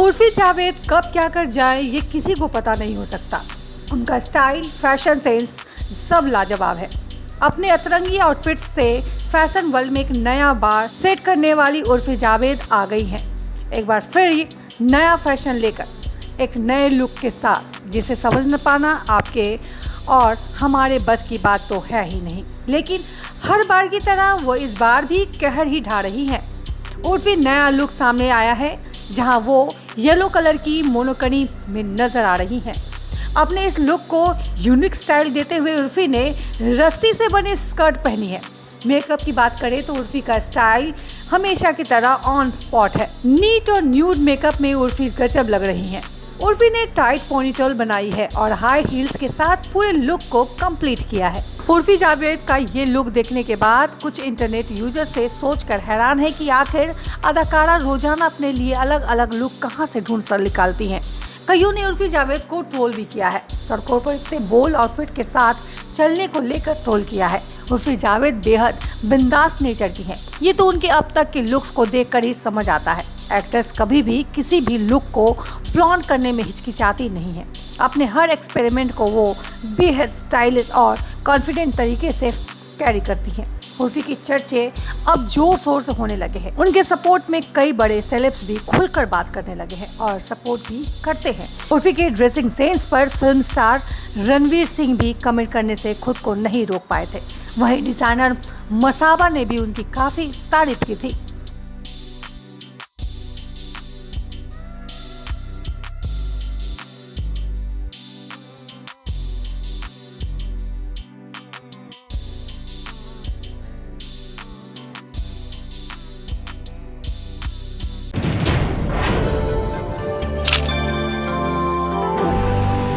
उर्फी जावेद कब क्या कर जाए ये किसी को पता नहीं हो सकता। उनका स्टाइल, फैशन सेंस सब लाजवाब है। अपने अतरंगी आउटफिट्स से फैशन वर्ल्ड में एक नया बार सेट करने वाली उर्फी जावेद आ गई हैं। एक बार फिर नया फैशन लेकर एक नए लुक के साथ, जिसे समझ न पाना आपके और हमारे बस की बात तो है ही नहीं। लेकिन हर बार की तरह वो इस बार भी कहर ही ढा रही हैं। उर्फी नया लुक सामने आया है, जहां वो येलो कलर की मोनोकनी में नजर आ रही हैं। अपने इस लुक को यूनिक स्टाइल देते हुए उर्फी ने रस्सी से बनी स्कर्ट पहनी है। मेकअप की बात करें तो उर्फी का स्टाइल हमेशा की तरह ऑन स्पॉट है। नीट और न्यूड मेकअप में उर्फी गजब लग रही हैं। उर्फी ने टाइट पोनीटेल बनाई है और हाई हील्स के साथ पूरे लुक को कंप्लीट किया है। उर्फी जावेद का ये लुक देखने के बाद कुछ इंटरनेट यूजर से सोचकर हैरान है कि आखिर अदाकारा रोजाना अपने लिए अलग अलग लुक कहां से ढूंढ कर निकालती हैं। कईयों ने उर्फी जावेद को ट्रोल भी किया है। सड़कों पर इतने बोल्ड आउटफिट के साथ चलने को लेकर ट्रोल किया है। उर्फी जावेद बेहद बिंदास नेचर की हैं। ये तो उनके अब तक के लुक्स को देखकर ही समझ आता है। एक्ट्रेस कभी भी किसी भी लुक को फ्लॉन्ट करने में हिचकिचाती नहीं है। अपने हर एक्सपेरिमेंट को वो बेहद स्टाइलिश और कॉन्फिडेंट तरीके से कैरी करती हैं। उर्फी की चर्चे अब जोर शोर से होने लगे हैं। उनके सपोर्ट में कई बड़े सेलेब्स भी खुलकर बात करने लगे हैं और सपोर्ट भी करते हैं। उर्फी के ड्रेसिंग सेंस पर फिल्म स्टार रणवीर सिंह भी कमेंट करने से खुद को नहीं रोक पाए थे। वहीं डिजाइनर मसाबा ने भी उनकी काफी तारीफ की थी।